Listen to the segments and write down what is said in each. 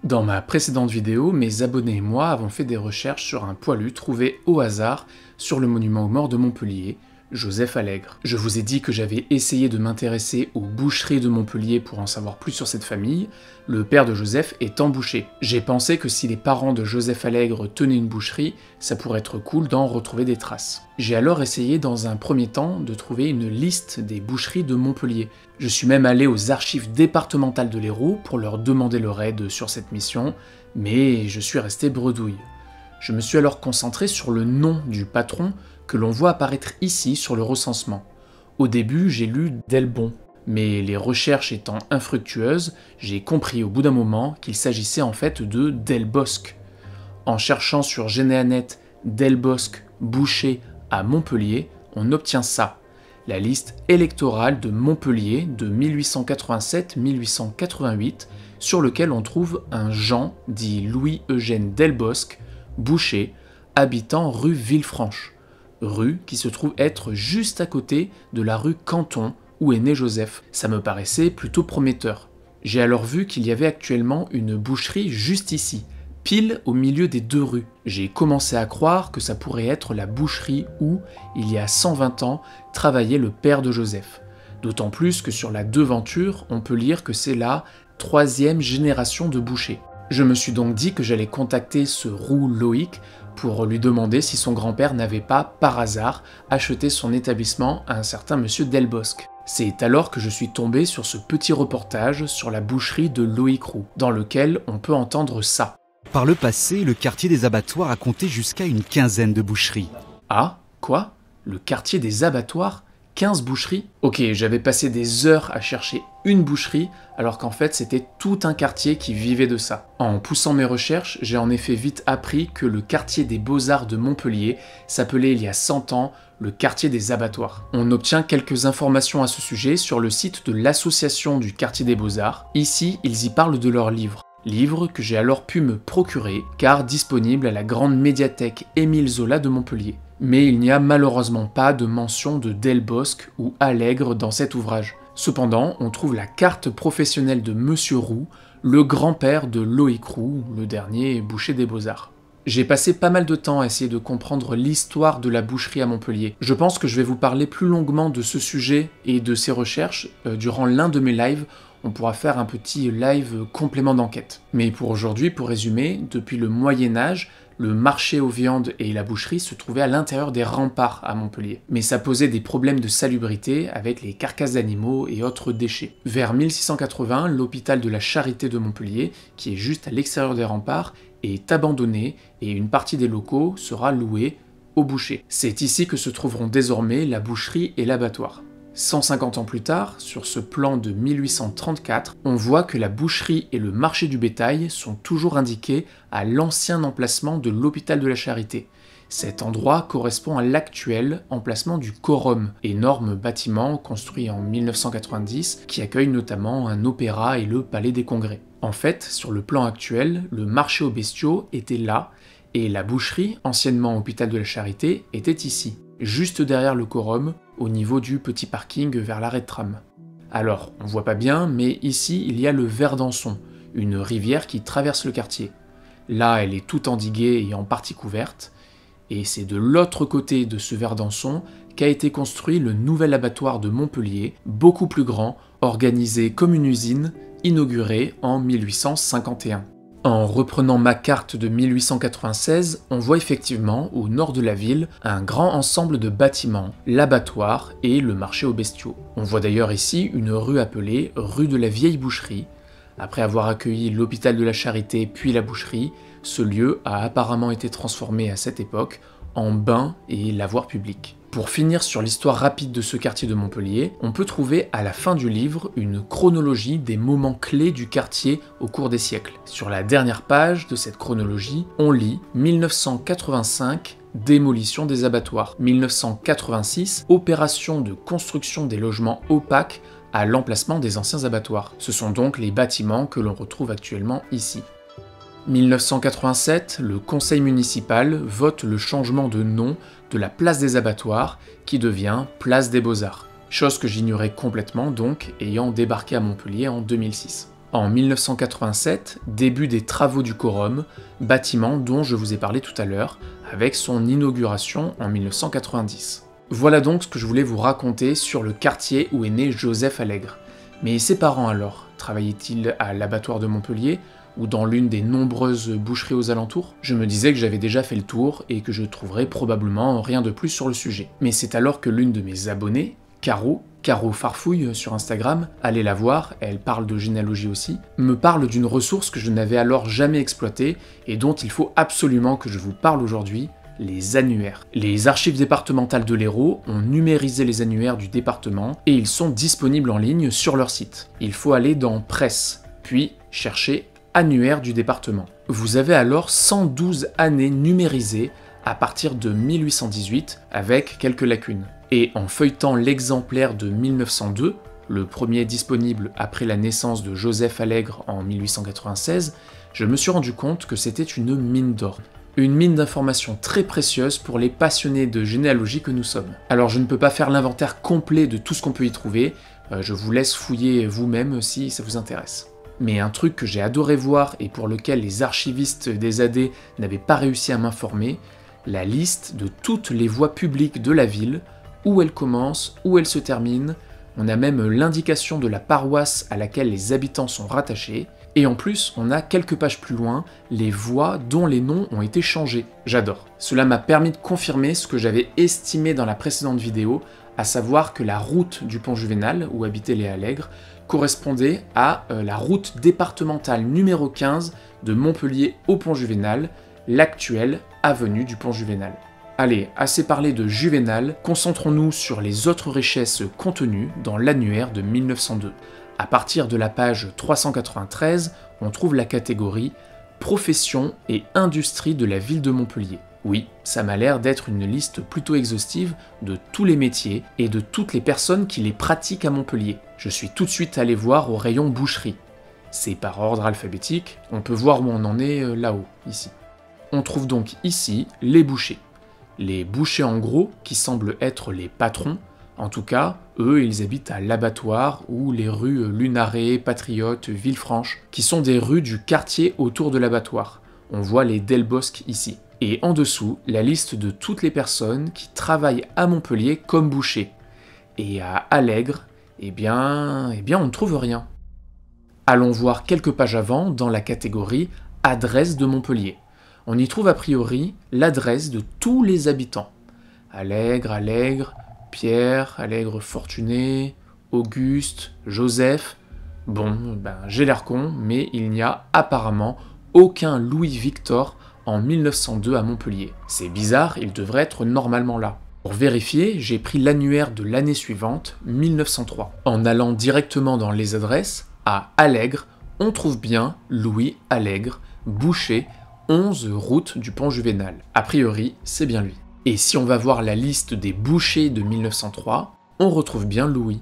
Dans ma précédente vidéo, mes abonnés et moi avons fait des recherches sur un poilu trouvé au hasard sur le monument aux morts de Montpellier, Joseph Allègre. Je vous ai dit que j'avais essayé de m'intéresser aux boucheries de Montpellier pour en savoir plus sur cette famille, le père de Joseph étant boucher. J'ai pensé que si les parents de Joseph Allègre tenaient une boucherie, ça pourrait être cool d'en retrouver des traces. J'ai alors essayé dans un premier temps de trouver une liste des boucheries de Montpellier. Je suis même allé aux archives départementales de l'Hérault pour leur demander leur aide sur cette mission, mais je suis resté bredouille. Je me suis alors concentré sur le nom du patron que l'on voit apparaître ici sur le recensement. Au début, j'ai lu Delbon, mais les recherches étant infructueuses, j'ai compris au bout d'un moment qu'il s'agissait en fait de Delbosc. En cherchant sur Généanet Delbosc boucher à Montpellier, on obtient ça, la liste électorale de Montpellier de 1887-1888, sur lequel on trouve un Jean, dit Louis-Eugène Delbosc, boucher, habitant rue Villefranche, rue qui se trouve être juste à côté de la rue Canton où est né Joseph. Ça me paraissait plutôt prometteur. J'ai alors vu qu'il y avait actuellement une boucherie juste ici, pile au milieu des deux rues. J'ai commencé à croire que ça pourrait être la boucherie où, il y a 120 ans, travaillait le père de Joseph. D'autant plus que sur la devanture, on peut lire que c'est la 3e génération de bouchers. Je me suis donc dit que j'allais contacter ce roux Loïc pour lui demander si son grand-père n'avait pas, par hasard, acheté son établissement à un certain monsieur Delbosc. C'est alors que je suis tombé sur ce petit reportage sur la boucherie de Loïc Roux, dans lequel on peut entendre ça. Par le passé, le quartier des abattoirs a compté jusqu'à une quinzaine de boucheries. Ah, quoi? Le quartier des abattoirs? 15 boucheries? Ok, j'avais passé des heures à chercher une boucherie, alors qu'en fait c'était tout un quartier qui vivait de ça. En poussant mes recherches, j'ai en effet vite appris que le quartier des Beaux-Arts de Montpellier s'appelait il y a 100 ans le quartier des abattoirs. On obtient quelques informations à ce sujet sur le site de l'association du quartier des Beaux-Arts. Ici, ils y parlent de leur livre que j'ai alors pu me procurer, car disponible à la grande médiathèque Émile Zola de Montpellier. Mais il n'y a malheureusement pas de mention de Delbosc ou Allègre dans cet ouvrage. Cependant, on trouve la carte professionnelle de Monsieur Roux, le grand-père de Loïc Roux, le dernier boucher des Beaux-Arts. J'ai passé pas mal de temps à essayer de comprendre l'histoire de la boucherie à Montpellier. Je pense que je vais vous parler plus longuement de ce sujet et de ces recherches durant l'un de mes lives. On pourra faire un petit live complément d'enquête. Mais pour aujourd'hui, pour résumer, depuis le Moyen-Âge, le marché aux viandes et la boucherie se trouvaient à l'intérieur des remparts à Montpellier. Mais ça posait des problèmes de salubrité avec les carcasses d'animaux et autres déchets. Vers 1680, l'hôpital de la Charité de Montpellier, qui est juste à l'extérieur des remparts, est abandonné et une partie des locaux sera louée aux bouchers. C'est ici que se trouveront désormais la boucherie et l'abattoir. 150 ans plus tard, sur ce plan de 1834, on voit que la boucherie et le marché du bétail sont toujours indiqués à l'ancien emplacement de l'hôpital de la Charité. Cet endroit correspond à l'actuel emplacement du Corum, énorme bâtiment construit en 1990 qui accueille notamment un opéra et le Palais des Congrès. En fait, sur le plan actuel, le marché aux bestiaux était là et la boucherie, anciennement hôpital de la Charité, était ici, juste derrière le Corum, au niveau du petit parking vers l'arrêt de tram. Alors, on voit pas bien, mais ici il y a le Verdançon, une rivière qui traverse le quartier. Là, elle est toute endiguée et en partie couverte, et c'est de l'autre côté de ce Verdançon qu'a été construit le nouvel abattoir de Montpellier, beaucoup plus grand, organisé comme une usine, inauguré en 1851. En reprenant ma carte de 1896, on voit effectivement, au nord de la ville, un grand ensemble de bâtiments, l'abattoir et le marché aux bestiaux. On voit d'ailleurs ici une rue appelée rue de la Vieille Boucherie. Après avoir accueilli l'hôpital de la Charité puis la boucherie, ce lieu a apparemment été transformé à cette époque en bain et lavoir public. Pour finir sur l'histoire rapide de ce quartier de Montpellier, on peut trouver à la fin du livre une chronologie des moments clés du quartier au cours des siècles. Sur la dernière page de cette chronologie, on lit 1985, démolition des abattoirs. 1986, opération de construction des logements opaques à l'emplacement des anciens abattoirs. Ce sont donc les bâtiments que l'on retrouve actuellement ici. 1987, le conseil municipal vote le changement de nom de la place des abattoirs qui devient place des Beaux-Arts. Chose que j'ignorais complètement donc, ayant débarqué à Montpellier en 2006. En 1987, début des travaux du Quorum, bâtiment dont je vous ai parlé tout à l'heure, avec son inauguration en 1990. Voilà donc ce que je voulais vous raconter sur le quartier où est né Joseph Allègre. Mais ses parents alors, travaillaient-ils à l'abattoir de Montpellier ou dans l'une des nombreuses boucheries aux alentours? Je me disais que j'avais déjà fait le tour et que je trouverais probablement rien de plus sur le sujet. Mais c'est alors que l'une de mes abonnées, Caro Farfouille sur Instagram, allez la voir, elle parle de généalogie aussi, me parle d'une ressource que je n'avais alors jamais exploitée et dont il faut absolument que je vous parle aujourd'hui, les annuaires. Les archives départementales de l'Hérault ont numérisé les annuaires du département et ils sont disponibles en ligne sur leur site. Il faut aller dans Presse, puis chercher Annuaire du département. Vous avez alors 112 années numérisées à partir de 1818 avec quelques lacunes. Et en feuilletant l'exemplaire de 1902, le premier disponible après la naissance de Joseph Allègre en 1896, je me suis rendu compte que c'était une mine d'or. Une mine d'informations très précieuse pour les passionnés de généalogie que nous sommes. Alors je ne peux pas faire l'inventaire complet de tout ce qu'on peut y trouver, je vous laisse fouiller vous-même si ça vous intéresse. Mais un truc que j'ai adoré voir et pour lequel les archivistes des AD n'avaient pas réussi à m'informer, la liste de toutes les voies publiques de la ville, où elles commencent, où elles se terminent, on a même l'indication de la paroisse à laquelle les habitants sont rattachés, et en plus, on a quelques pages plus loin, les voies dont les noms ont été changés. J'adore. Cela m'a permis de confirmer ce que j'avais estimé dans la précédente vidéo, à savoir que la route du pont Juvénal, où habitaient les Allègre, correspondait à la route départementale numéro 15 de Montpellier au pont Juvénal, l'actuelle avenue du pont Juvénal. Allez, assez parlé de Juvénal, concentrons-nous sur les autres richesses contenues dans l'annuaire de 1902. À partir de la page 393, on trouve la catégorie « Profession et industrie de la ville de Montpellier ». Oui, ça m'a l'air d'être une liste plutôt exhaustive de tous les métiers et de toutes les personnes qui les pratiquent à Montpellier. Je suis tout de suite allé voir au rayon boucherie. C'est par ordre alphabétique, on peut voir où on en est là-haut, ici. On trouve donc ici les bouchers. Les bouchers en gros, qui semblent être les patrons, en tout cas, eux, ils habitent à l'Abattoir ou les rues Lunaret, Patriote, Villefranche, qui sont des rues du quartier autour de l'Abattoir. On voit les Delbosque ici. Et en dessous, la liste de toutes les personnes qui travaillent à Montpellier comme bouchers. Et à Allègre, eh bien, on ne trouve rien. Allons voir quelques pages avant dans la catégorie « Adresse de Montpellier ». On y trouve a priori l'adresse de tous les habitants. Allègre, Pierre, Allègre-Fortuné, Auguste, Joseph. Bon, j'ai l'air con, mais il n'y a apparemment aucun Louis-Victor en 1902 à Montpellier. C'est bizarre, il devrait être normalement là. Pour vérifier, j'ai pris l'annuaire de l'année suivante, 1903. En allant directement dans les adresses, à Allègre, on trouve bien Louis Allègre, boucher, 11 route du pont Juvénal. A priori, c'est bien lui. Et si on va voir la liste des bouchers de 1903, on retrouve bien Louis.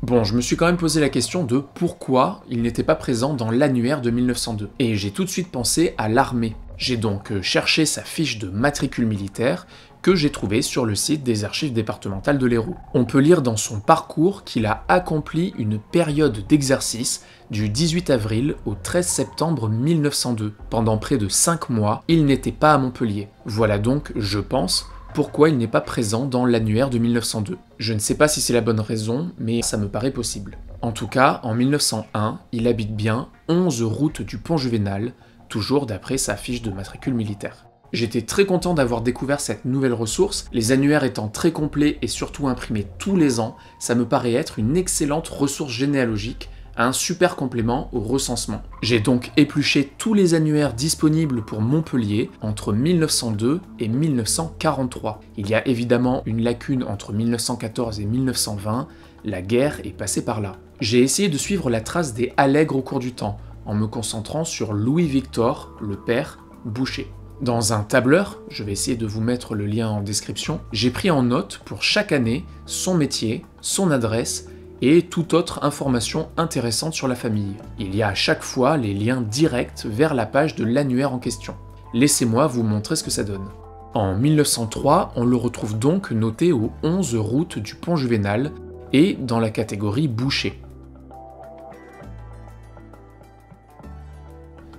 Bon, je me suis quand même posé la question de pourquoi il n'était pas présent dans l'annuaire de 1902. Et j'ai tout de suite pensé à l'armée. J'ai donc cherché sa fiche de matricule militaire que j'ai trouvée sur le site des archives départementales de l'Hérault. On peut lire dans son parcours qu'il a accompli une période d'exercice du 18 avril au 13 septembre 1902. Pendant près de 5 mois, il n'était pas à Montpellier. Voilà donc, je pense, pourquoi il n'est pas présent dans l'annuaire de 1902. Je ne sais pas si c'est la bonne raison, mais ça me paraît possible. En tout cas, en 1901, il habite bien 11 route du pont Juvénal, toujours d'après sa fiche de matricule militaire. J'étais très content d'avoir découvert cette nouvelle ressource, les annuaires étant très complets et surtout imprimés tous les ans, ça me paraît être une excellente ressource généalogique, un super complément au recensement. J'ai donc épluché tous les annuaires disponibles pour Montpellier entre 1902 et 1943. Il y a évidemment une lacune entre 1914 et 1920, la guerre est passée par là. J'ai essayé de suivre la trace des Allègre au cours du temps, en me concentrant sur Louis-Victor, le père, boucher. Dans un tableur, je vais essayer de vous mettre le lien en description, j'ai pris en note pour chaque année son métier, son adresse et toute autre information intéressante sur la famille. Il y a à chaque fois les liens directs vers la page de l'annuaire en question. Laissez-moi vous montrer ce que ça donne. En 1903, on le retrouve donc noté aux 11 routes du pont Juvénal et dans la catégorie boucher.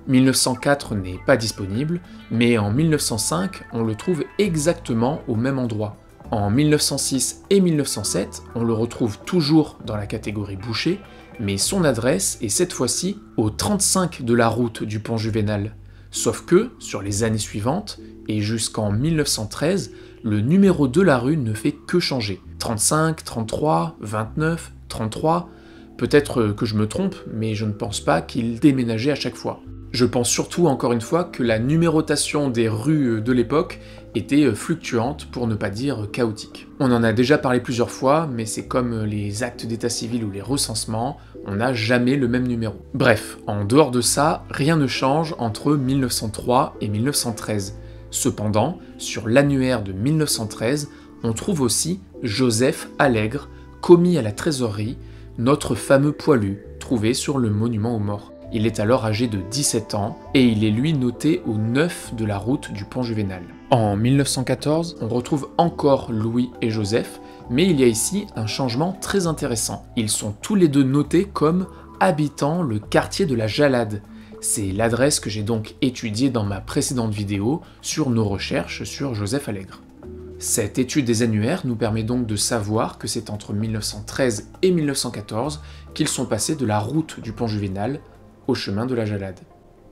1904 n'est pas disponible, mais en 1905, on le trouve exactement au même endroit. En 1906 et 1907, on le retrouve toujours dans la catégorie boucher, mais son adresse est cette fois-ci au 35 de la route du Pont Juvénal. Sauf que, sur les années suivantes, et jusqu'en 1913, le numéro de la rue ne fait que changer. 35, 33, 29, 33... Peut-être que je me trompe, mais je ne pense pas qu'il déménageait à chaque fois. Je pense surtout, encore une fois, que la numérotation des rues de l'époque était fluctuante, pour ne pas dire chaotique. On en a déjà parlé plusieurs fois, mais c'est comme les actes d'état civil ou les recensements, on n'a jamais le même numéro. Bref, en dehors de ça, rien ne change entre 1903 et 1913. Cependant, sur l'annuaire de 1913, on trouve aussi Joseph Allègre, commis à la trésorerie, notre fameux poilu, trouvé sur le monument aux morts. Il est alors âgé de 17 ans, et il est lui noté au 9 de la route du Pont Juvénal. En 1914, on retrouve encore Louis et Joseph, mais il y a ici un changement très intéressant. Ils sont tous les deux notés comme habitant le quartier de la Jalade. C'est l'adresse que j'ai donc étudiée dans ma précédente vidéo sur nos recherches sur Joseph Allègre. Cette étude des annuaires nous permet donc de savoir que c'est entre 1913 et 1914 qu'ils sont passés de la route du Pont Juvénal au chemin de la Jalade.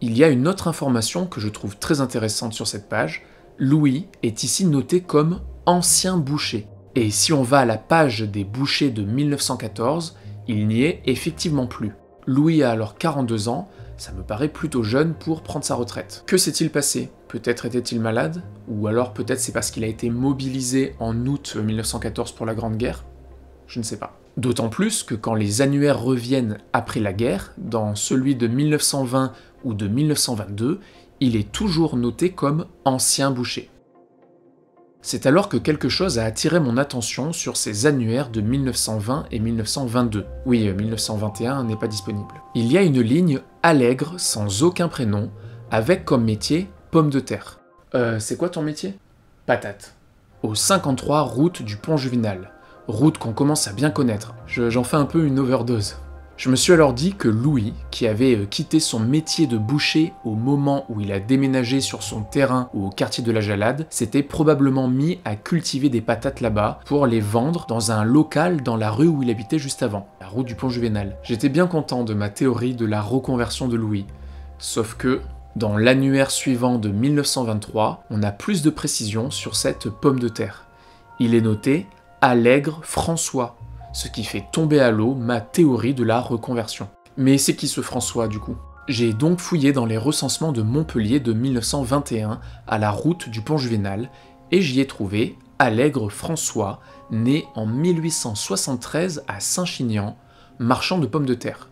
Il y a une autre information que je trouve très intéressante sur cette page. Louis est ici noté comme ancien boucher. Et si on va à la page des bouchers de 1914, il n'y est effectivement plus. Louis a alors 42 ans, ça me paraît plutôt jeune pour prendre sa retraite. Que s'est-il passé? Peut-être était-il malade? Ou alors peut-être c'est parce qu'il a été mobilisé en août 1914 pour la Grande Guerre? Je ne sais pas. D'autant plus que quand les annuaires reviennent après la guerre, dans celui de 1920 ou de 1922, il est toujours noté comme ancien boucher. C'est alors que quelque chose a attiré mon attention sur ces annuaires de 1920 et 1922. Oui, 1921 n'est pas disponible. Il y a une ligne Allègre sans aucun prénom, avec comme métier pomme de terre. C'est quoi ton métier? Patate. Au 53 route du Pont Juvénal. Route qu'on commence à bien connaître. J'en fais un peu une overdose. Je me suis alors dit que Louis, qui avait quitté son métier de boucher au moment où il a déménagé sur son terrain au quartier de la Jalade, s'était probablement mis à cultiver des patates là-bas pour les vendre dans un local dans la rue où il habitait juste avant, la route du Pont Juvénal. J'étais bien content de ma théorie de la reconversion de Louis. Sauf que, dans l'annuaire suivant de 1923, on a plus de précisions sur cette pomme de terre. Il est noté Allègre François, ce qui fait tomber à l'eau ma théorie de la reconversion. Mais c'est qui ce François du coup? J'ai donc fouillé dans les recensements de Montpellier de 1921 à la route du Pont Juvénal et j'y ai trouvé Allègre François, né en 1873 à Saint-Chinian, marchand de pommes de terre.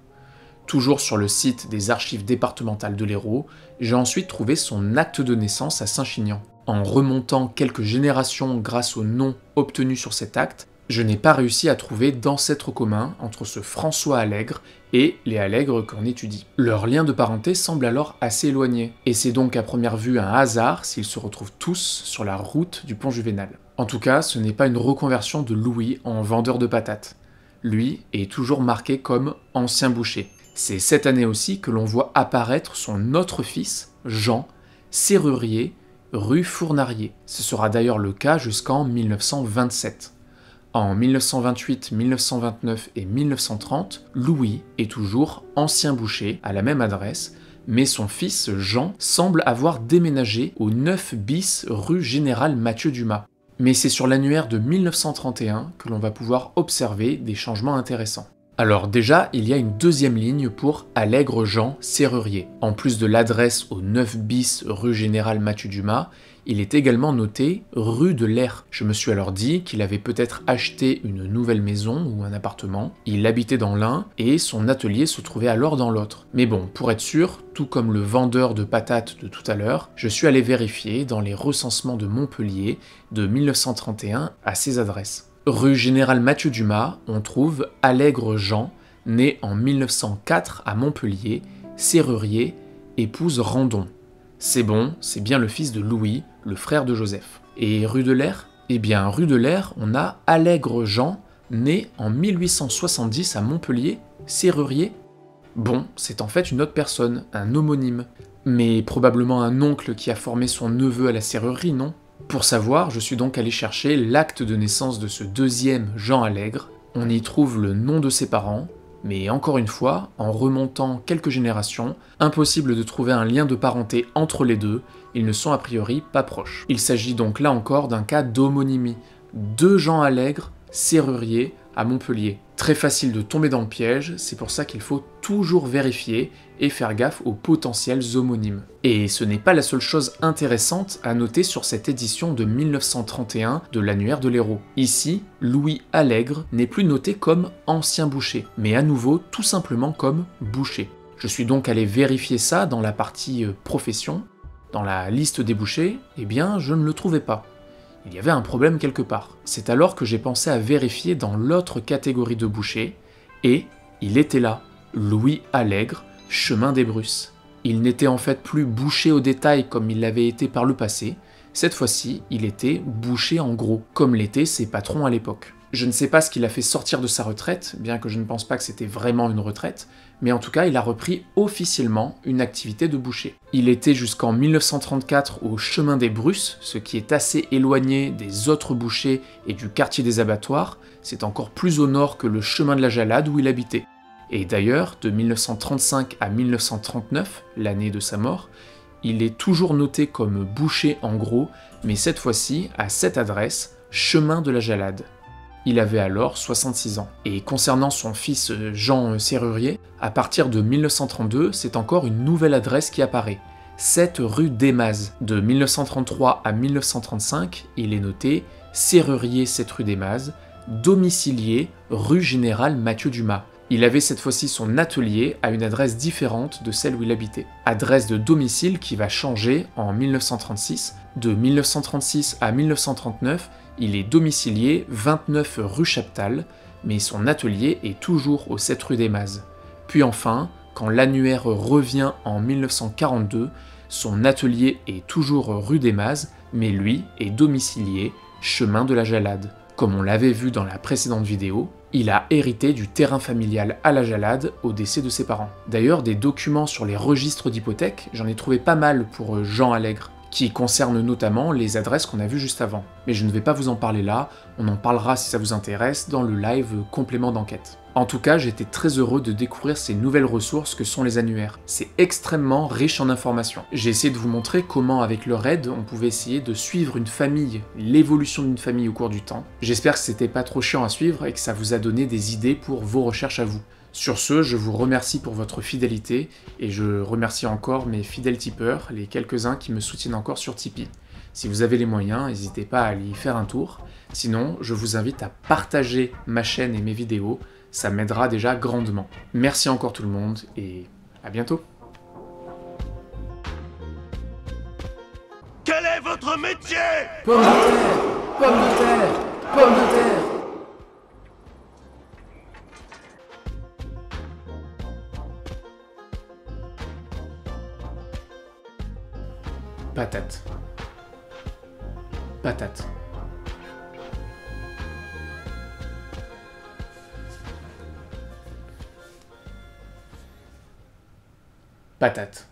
Toujours sur le site des archives départementales de l'Hérault, j'ai ensuite trouvé son acte de naissance à Saint-Chinian. En remontant quelques générations grâce au nom obtenu sur cet acte, je n'ai pas réussi à trouver d'ancêtre commun entre ce François Allègre et les Allègre qu'on étudie. Leur lien de parenté semble alors assez éloigné, et c'est donc à première vue un hasard s'ils se retrouvent tous sur la route du Pont Juvénal. En tout cas, ce n'est pas une reconversion de Louis en vendeur de patates. Lui est toujours marqué comme ancien boucher. C'est cette année aussi que l'on voit apparaître son autre fils, Jean, serrurier, rue Fournarier. Ce sera d'ailleurs le cas jusqu'en 1927. En 1928, 1929 et 1930, Louis est toujours ancien boucher à la même adresse, mais son fils Jean semble avoir déménagé au 9 bis rue Général Mathieu Dumas. Mais c'est sur l'annuaire de 1931 que l'on va pouvoir observer des changements intéressants. Alors déjà, il y a une deuxième ligne pour Allègre Jean Serrurier. En plus de l'adresse au 9 bis rue Général Mathieu Dumas, il est également noté rue de l'Air. Je me suis alors dit qu'il avait peut-être acheté une nouvelle maison ou un appartement, il habitait dans l'un et son atelier se trouvait alors dans l'autre. Mais bon, pour être sûr, tout comme le vendeur de patates de tout à l'heure, je suis allé vérifier dans les recensements de Montpellier de 1931 à ces adresses. Rue Général Mathieu Dumas, on trouve Allègre Jean, né en 1904 à Montpellier, serrurier, épouse Randon. C'est bon, c'est bien le fils de Louis, le frère de Joseph. Et rue de l'Air? Eh bien, rue de l'Air, on a Allègre Jean, né en 1870 à Montpellier, serrurier. Bon, c'est en fait une autre personne, un homonyme. Mais probablement un oncle qui a formé son neveu à la serrurerie, non? Pour savoir, je suis donc allé chercher l'acte de naissance de ce deuxième Jean Allègre. On y trouve le nom de ses parents, mais encore une fois, en remontant quelques générations, impossible de trouver un lien de parenté entre les deux, ils ne sont a priori pas proches. Il s'agit donc là encore d'un cas d'homonymie. Deux Jean Allègre, serrurier, à Montpellier. Très facile de tomber dans le piège, c'est pour ça qu'il faut toujours vérifier et faire gaffe aux potentiels homonymes. Et ce n'est pas la seule chose intéressante à noter sur cette édition de 1931 de l'annuaire de l'Hérault. Ici, Louis Allègre n'est plus noté comme ancien boucher, mais à nouveau tout simplement comme boucher. Je suis donc allé vérifier ça dans la partie profession. Dans la liste des bouchers, eh bien je ne le trouvais pas. Il y avait un problème quelque part. C'est alors que j'ai pensé à vérifier dans l'autre catégorie de bouchers, et il était là, Louis Allègre, chemin des Brusses. Il n'était en fait plus boucher au détail comme il l'avait été par le passé, cette fois-ci il était boucher en gros, comme l'étaient ses patrons à l'époque. Je ne sais pas ce qui l'a fait sortir de sa retraite, bien que je ne pense pas que c'était vraiment une retraite, mais en tout cas il a repris officiellement une activité de boucher. Il était jusqu'en 1934 au chemin des Brusses, ce qui est assez éloigné des autres bouchers et du quartier des abattoirs, c'est encore plus au nord que le chemin de la Jalade où il habitait. Et d'ailleurs, de 1935 à 1939, l'année de sa mort, il est toujours noté comme boucher en gros, mais cette fois-ci à cette adresse, chemin de la Jalade. Il avait alors 66 ans. Et concernant son fils Jean Serrurier, à partir de 1932, c'est encore une nouvelle adresse qui apparaît, 7 rue d'Aimaz. De 1933 à 1935, il est noté Serrurier 7 rue d'Aimaz, domicilié rue Général Mathieu Dumas. Il avait cette fois-ci son atelier à une adresse différente de celle où il habitait. Adresse de domicile qui va changer en 1936. De 1936 à 1939, il est domicilié 29 rue Chaptal, mais son atelier est toujours au 7 rue d'Aimaz. Puis enfin, quand l'annuaire revient en 1942, son atelier est toujours rue d'Aimaz, mais lui est domicilié chemin de la Jalade. Comme on l'avait vu dans la précédente vidéo, il a hérité du terrain familial à la Jalade au décès de ses parents. D'ailleurs, des documents sur les registres d'hypothèques, j'en ai trouvé pas mal pour Jean Allègre, qui concernent notamment les adresses qu'on a vues juste avant. Mais je ne vais pas vous en parler là, on en parlera si ça vous intéresse dans le live complément d'enquête. En tout cas, j'étais très heureux de découvrir ces nouvelles ressources que sont les annuaires. C'est extrêmement riche en informations. J'ai essayé de vous montrer comment, avec leur aide, on pouvait essayer de suivre une famille, l'évolution d'une famille au cours du temps. J'espère que c'était pas trop chiant à suivre et que ça vous a donné des idées pour vos recherches à vous. Sur ce, je vous remercie pour votre fidélité, et je remercie encore mes fidèles tipeurs, les quelques-uns qui me soutiennent encore sur Tipeee. Si vous avez les moyens, n'hésitez pas à aller y faire un tour. Sinon, je vous invite à partager ma chaîne et mes vidéos, ça m'aidera déjà grandement. Merci encore tout le monde, et à bientôt. Quel est votre métier? Pomme de terre! Pomme de terre! Pomme de terre! Patate. Patate. Patate.